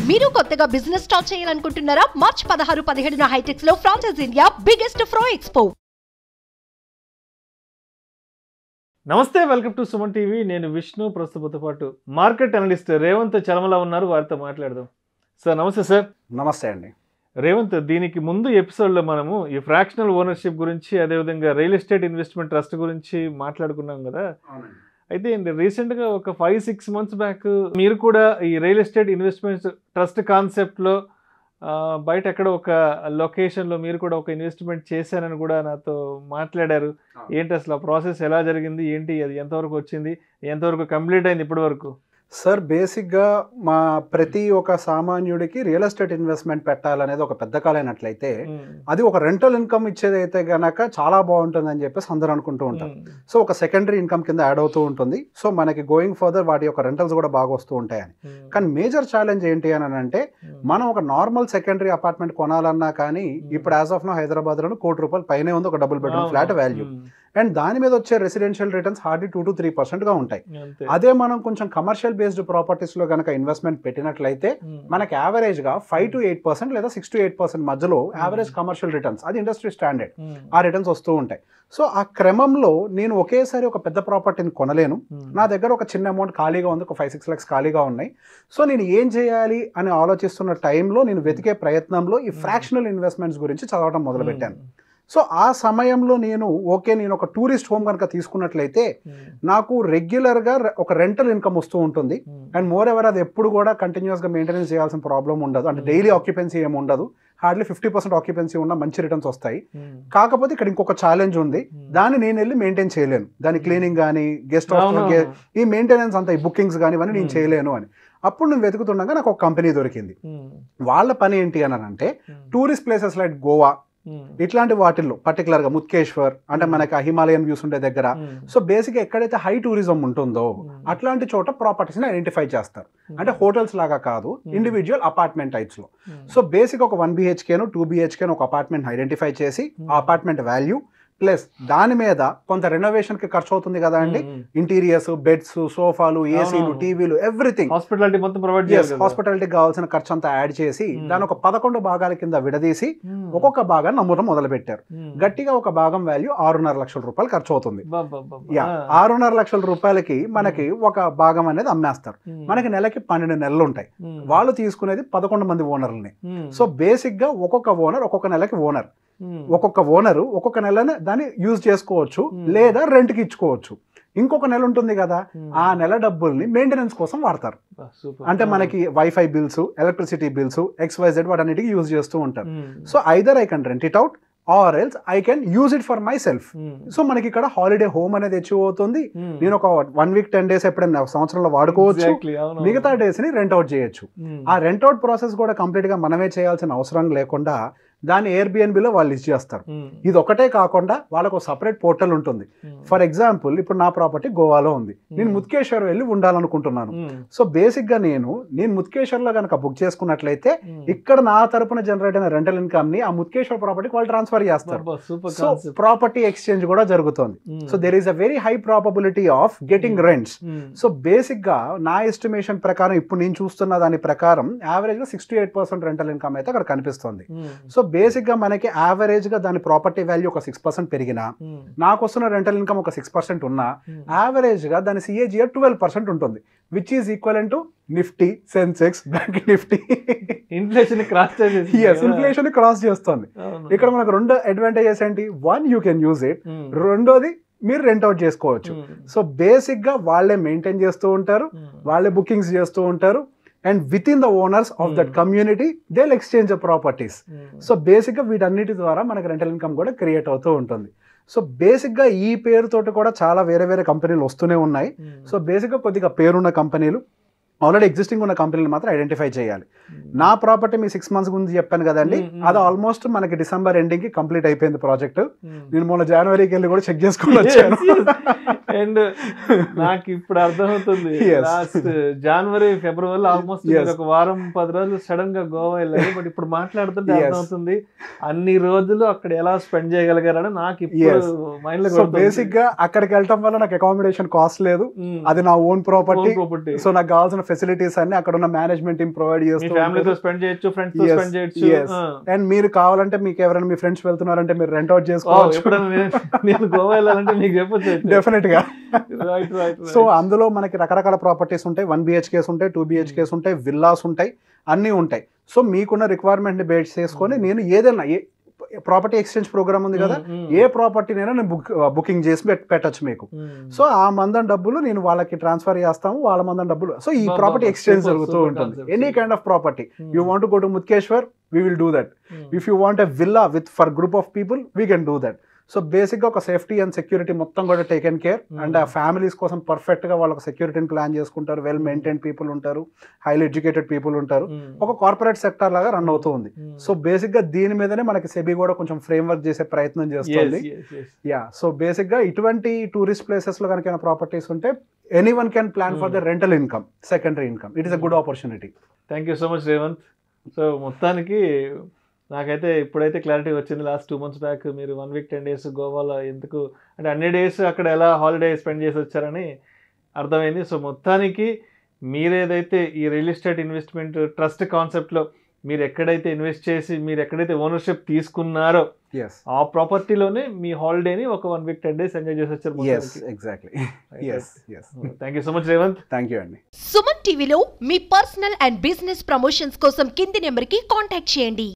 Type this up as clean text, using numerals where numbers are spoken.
మీరు కొత్తగా business start చేయాలనుకుంటున్నారా? మార్చ్ 16-17 హైటెక్స్ లో ఫ్రాన్సెస్ ఇండియా బిగ్గెస్ట్ ఫ్రో ఎక్స్పో. నమస్తే, వెల్కమ్ టు సుమన్ టీవీ. నేను విష్ణు. ప్రస్తుతంతో పాటు మార్కెట్ అనలిస్ట్ రేవంత్ చలమల ఉన్నారు. వారితో మాట్లాడదాం. సార్ నమస్తే. సార్ నమస్తే అండి. రేవంత్, దీనికి ముందు ఎపిసోడ్లో మనము ఈ ఫ్రాక్షనల్ ఓనర్షిప్ గురించి, అదేవిధంగా రియల్ ఎస్టేట్ ఇన్వెస్ట్మెంట్ ట్రస్ట్ గురించి మాట్లాడుకున్నాం కదా. అయితే రీసెంట్గా ఒక 5-6 మంత్స్ బ్యాక్ మీరు కూడా ఈ రియల్ ఎస్టేట్ ఇన్వెస్ట్మెంట్ ట్రస్ట్ కాన్సెప్ట్లో బయట ఎక్కడ ఒక లొకేషన్లో మీరు కూడా ఒక ఇన్వెస్ట్మెంట్ చేశారని కూడా నాతో మాట్లాడారు. ఏంటి అసలు ఆ ప్రాసెస్ ఎలా జరిగింది, ఏంటి, అది ఎంతవరకు వచ్చింది, ఎంతవరకు కంప్లీట్ అయింది ఇప్పటి వరకు? సార్, బేసిక్గా మా ప్రతి ఒక్క సామాన్యుడికి రియల్ ఎస్టేట్ ఇన్వెస్ట్మెంట్ పెట్టాలనేది ఒక పెద్ద కాలైనట్లయితే అది ఒక రెంటల్ ఇన్కమ్ ఇచ్చేదైతే గనక చాలా బాగుంటుంది అని చెప్పేసి అందరూ అనుకుంటూ ఉంటారు. సో ఒక సెకండరీ ఇన్కమ్ కింద యాడ్ అవుతూ ఉంటుంది. సో మనకి గోయింగ్ ఫర్దర్ వాటి యొక్క రెంటల్స్ కూడా బాగా వస్తూ ఉంటాయని. కానీ మేజర్ ఛాలెంజ్ ఏంటి అని అంటే, మనం ఒక నార్మల్ సెకండరీ అపార్ట్మెంట్ కొనాలన్నా కానీ ఇప్పుడు యాజ్ ఆఫ్ నో హైదరాబాద్లో ₹1,00,00,000 పైనే ఉంది ఒక double bedroom flat value. And దాని మీద వచ్చే రెసిడెన్షియల్ రిటర్న్స్ హార్డ్లీ 2-3% ఉంటాయి. అదే మనం కొంచెం కమర్షియల్ బేస్డ్ ప్రాపర్టీస్లో కనుక ఇన్వెస్ట్మెంట్ పెట్టినట్లయితే మనకి యావరేజ్గా 5-8% లేదా 6-8% మధ్యలో యావరేజ్ కమర్షియల్ రిటర్న్స్, అది ఇండస్ట్రీ స్టాండర్డ్, ఆ రిటర్న్స్ వస్తూ ఉంటాయి. సో ఆ క్రమంలో నేను ఒకేసారి ఒక పెద్ద ప్రాపర్టీని కొనలేను. నా దగ్గర ఒక చిన్న అమౌంట్ ఖాళీగా ఉంది, ఒక 5-6 lakhs ఖాళీగా ఉన్నాయి. సో నేను ఏం చేయాలి అని ఆలోచిస్తున్న టైంలో నేను వెతికే ప్రయత్నంలో ఈ ఫ్రాక్షనల్ ఇన్వెస్ట్మెంట్స్ గురించి చదవడం మొదలుపెట్టాను. సో ఆ సమయంలో నేను ఒక టూరిస్ట్ హోమ్ కనుక తీసుకున్నట్లయితే నాకు రెగ్యులర్గా ఒక రెంటల్ ఇన్కమ్ వస్తూ ఉంటుంది. అండ్ మోర్ ఎవర్ అది ఎప్పుడు కూడా కంటిన్యూస్గా మెయింటెనెన్స్ చేయాల్సిన ప్రాబ్లం ఉండదు. అంటే డైలీ ఆక్యుపెన్సీ ఏమి ఉండదు. హార్డ్లీ 50% ఆక్యుపెన్సీ ఉన్న మంచి రిటర్న్స్ వస్తాయి. కాకపోతే ఇక్కడ ఇంకొక ఛాలెంజ్ ఉంది. దాన్ని నేను వెళ్ళి మెయింటైన్ చేయలేను. దాని క్లీనింగ్ కానీ, గెస్ట్ హౌస్ ఈ మెయింటెనెన్స్ అంతా, ఈ బుకింగ్స్ కానీ ఇవన్నీ నేను చేయలేను అని. అప్పుడు నేను వెతుకుతుండగా నాకు ఒక కంపెనీ దొరికింది. వాళ్ళ పని ఏంటి అని అంటే, టూరిస్ట్ ప్లేసెస్ లైక్ గోవా ఇట్లాంటి వాటిల్లో పర్టికులర్గా ముత్కేశ్వర్ అంటే మనకి హిమాలయన్ వ్యూస్ ఉండే దగ్గర, సో బేసిక్గా ఎక్కడైతే హై టూరిజం ఉంటుందో అట్లాంటి చోట ప్రాపర్టీస్ని ఐడెంటిఫై చేస్తారు. అంటే హోటల్స్ లాగా కాదు, ఇండివిజువల్ అపార్ట్మెంట్ టైప్స్లో. సో బేసిక్ ఒక 1 BHKను 2 BHKను ఒక అపార్ట్మెంట్ ఐడెంటిఫై చేసి ఆ అపార్ట్మెంట్ వాల్యూ ప్లస్ దాని మీద కొంత రెనోవేషన్కి ఖర్చు అవుతుంది కదా అండి, ఇంటీరియర్స్, బెడ్స్, సోఫాలు, ఏసీలు, టీవీలు, ఎవ్రీథింగ్, హాస్పిటాలిటీ మొత్తం ప్రొవైడ్ చేయాలి. హాస్పిటాలిటీకి కావాల్సిన ఖర్చు అంతా యాడ్ చేసి దాని ఒక 11 భాగాల కింద విడదీసి ఒక్కొక్క భాగాన్ని అమ్మటం మొదలు పెట్టారు. గట్టిగా ఒక భాగం వాల్యూ ₹6.5 లక్షలు ఖర్చు అవుతుంది. ₹6.5 లక్షలకి మనకి ఒక భాగం అనేది అమ్మేస్తారు. మనకి నెలకి 12 నెలలు ఉంటాయి. వాళ్ళు తీసుకునేది 11 మంది ఓనర్లని. సో బేసిక్ గా ఒక్కొక్క ఓనర్ ఒక్కొక్క నెలకి ఓనర్, ఒక్కొక్క ఓనరు ఒక్కొక్క నెలని దాన్ని యూజ్ చేసుకోవచ్చు లేదా రెంట్కి ఇచ్చుకోవచ్చు. ఇంకొక నెల ఉంటుంది కదా, ఆ నెల డబ్బుల్ని మెయింటెనెన్స్ కోసం వాడతారు. అంటే మనకి wifi bills, electricity bills, XYZ వాటన్నిటికీ యూజ్ చేస్తూ ఉంటారు. So either I can rent it out or else I can use it for my self. So మనకి ఇక్కడ హాలిడే హోమ్ అనేది అచీవ్ అవుతుంది. నేను ఒక 1 week 10 days ఎప్పుడైనా సంవత్సరంలో వాడుకోవచ్చు, మిగతా డేస్ ని రెంట్ అవుట్ చేయొచ్చు. ఆ రెంట్ అవుట్ ప్రాసెస్ కూడా కంప్లీట్ గా మనమే చేయాల్సిన అవసరం లేకుండా దాన్ని Airbnbలో వాళ్ళు ఇచ్చేస్తారు. ఇది ఒకటే కాకుండా వాళ్ళకు సపరేట్ పోర్టల్ ఉంటుంది. ఫర్ ఎగ్జాంపుల్ ఇప్పుడు నా ప్రాపర్టీ గోవాలో ఉంది, నేను ముత్కేశ్వర్ వెళ్ళి ఉండాలనుకుంటున్నాను. సో బేసిక్ గా నేను ముత్కేశ్వర్లో కనుక బుక్ చేసుకున్నట్లయితే ఇక్కడ నా తరపున జనరేట్ అయిన రెంటల్ ఇన్కమ్ ని ఆ ముత్కేశ్వర్ ప్రాపర్టీకి వాళ్ళు ట్రాన్స్ఫర్ చేస్తారు. సో ప్రాపర్టీ ఎక్స్చేంజ్ కూడా జరుగుతుంది. So there is a very high probability of getting rents. So basic గా నా ఎస్టిమేషన్ ప్రకారం ఇప్పుడు నేను చూస్తున్న దాని ప్రకారం యావరేజ్ గా 6-8% రెంటల్ ఇన్కమ్ అయితే అక్కడ కనిపిస్తుంది. సో బేసిక్ గా మనకి యావరేజ్ గా దాని ప్రాపర్టీ వాల్యూ ఒక 6% పెరిగినా, నాకు వస్తున్న రెంటల్ ఇన్కమ్ ఒక 6% ఉన్నా, యావరేజ్ గా దాని CAGR 12% ఉంటుంది, which is equal to Nifty, Sensex, bank Nifty. Inflation cross చేస్తుంది. ఇక్కడ మనకు 2 అడ్వాంటేజెస్ ఏంటి? 1, యూ కెన్ యూజ్ ఇట్. రెండోది, మీరు రెంట్ అవుట్ చేసుకోవచ్చు. సో బేసిక్ గా వాళ్ళే మెయింటైన్ చేస్తూ ఉంటారు, వాళ్ళే బుకింగ్స్ చేస్తూ ఉంటారు. And within the owners of that community, they'll exchange the properties. So బేసిక్గా వీటన్నిటి ద్వారా మనకి రెంటల్ ఇన్కమ్ కూడా క్రియేట్ అవుతూ ఉంటుంది. సో బేసిక్గా ఈ పేరుతోటి కూడా చాలా వేరే వేరే కంపెనీలు వస్తూనే ఉన్నాయి. సో బేసిక్గా కొద్దిగా పేరున్న కంపెనీలు, ఆల్రెడీ ఎగ్జిస్టింగ్ ఉన్న కంపెనీలు మాత్రం ఐడెంటిఫై చేయాలి. నా ప్రాపర్టీ మీ 6 months గురించి చెప్పాను కదండి, అది ఆల్మోస్ట్ మనకి December ending కి కంప్లీట్ అయిపోయింది ప్రాజెక్ట్. నేను మొన్న Januaryకి వెళ్ళి కూడా చెక్ చేసుకుని వచ్చాను. అండ్ నాకు ఇప్పుడు అర్థమవుతుంది లాస్ట్ జనవరి ఫిబ్రవరిలో ఆల్మోస్ట్ ఒక వారం 10 రోజులు సడన్ గా గోవా వెళ్ళారు. బట్ ఇప్పుడు మాట్లాడుతుంటే అర్థమవుతుంది అన్ని రోజులు అక్కడ ఎలా స్పెండ్ చేయగలిగారని నాకు ఇప్పుడు మైండ్ లో. బేసిక్ గా అక్కడికి వెళ్ళటం వల్ల నాకు అకామిడేషన్ కాస్ట్ లేదు, అది నా ఓన్ ప్రాపర్టీ. సో నాకు కావాల్సిన ఫెసిలిటీస్ అన్ని అక్కడ ఉన్న మేనేజ్మెంట్ టీం ప్రొవైడ్ చేస్తూ ఫ్యామిలీతో స్పెండ్ చేయొచ్చు, ఫ్రెండ్స్ తో స్పెండ్ చేయొచ్చు. అండ్ మీరు కావాలంటే మీకు ఎవరైనా మీ ఫ్రెండ్స్ వెళ్తున్నారంటే మీరు రెంట్ అవుట్ చేసుకోవచ్చు. నేను గోవా వెళ్ళాలంటే మీకు చెప్పొచ్చు డెఫినెట్ గా. సో అందులో మనకి రకరకాల ప్రాపర్టీస్ ఉంటాయి, 1 BHKs ఉంటాయి, 2 BHKs ఉంటాయి, విల్లాస్ ఉంటాయి, అన్నీ ఉంటాయి. సో మీకున్న రిక్వైర్మెంట్ ని బేస్ చేసుకొని నేను ఏదైనా ప్రాపర్టీ ఎక్స్చేంజ్ ప్రోగ్రామ్ ఉంది కదా, ఏ ప్రాపర్టీనైనా నేను బుకింగ్ చేసి పెట్టచ్చు మీకు. సో ఆ మందం డబ్బులు నేను వాళ్ళకి ట్రాన్స్ఫర్ చేస్తాము, వాళ్ళ మందం డబ్బులు. సో ఈ ప్రాపర్టీ ఎక్స్చేంజ్ జరుగుతూ ఉంటుంది. Any kind of property you want to go to Mutkeshwar, we will do that. If you want a villa with for group of people, we can do that. So basic గా ఒక safety and security మొత్తం కూడా taken care. And ఆ families కోసం perfect గా వాళ్ళకి సెక్యూరిటీని plan చేసుకుంటారు, వెల్ మెయింటైన్ పీపుల్ ఉంటారు, హైలీ ఎడ్యుకేటెడ్ పీపుల్ ఉంటారు, ఒక కార్పొరేట్ సెక్టర్ లాగా రన్ అవుతూ ఉంది. సో బేసిక్ గా దీని మీదనే మనకి సెబీ కూడా కొంచెం ఫ్రేమ్ వర్క్ చేసే ప్రయత్నం చేస్తుంది. యా, సో బేసిక్ గా ఇటువంటి టూరిస్ట్ ప్లేసెస్ లో కనుక ప్రాపర్టీస్ ఉంటే anyone can plan for the rental income, secondary income. It is a good opportunity. Thank you so much Revanth. So మొత్తానికి నాకైతే ఇప్పుడైతే క్లారిటీ వచ్చింది. లాస్ట్ 2 months బ్యాక్ మీరు 1 week 10 days గోవాలో ఎందుకు అంటే అన్ని డేస్ అక్కడ ఎలా హాలిడే స్పెండ్ చేసి వచ్చారని అర్థమైంది. సో మొత్తానికి మీరేదైతే ఈ రియల్ ఎస్టేట్ ఇన్వెస్ట్మెంట్ ట్రస్ట్ కాన్సెప్ట్లో మీరు ఎక్కడైతే ఇన్వెస్ట్ చేసి మీరు ఎక్కడైతే ఓనర్షిప్ తీసుకున్నారో ఆ ప్రాపర్టీలోనే మీ హాలిడేని ఒక 1 week 10 days ఎంజాయ్ చేసి వచ్చారు. Exactly. Thank you so much Revanth. Thank you అండి. సుమన్ టీవీలో మీ పర్సనల్ అండ్ బిజినెస్ ప్రమోషన్స్ కోసం కింది నెంబర్కి కాంటాక్ట్ చేయండి.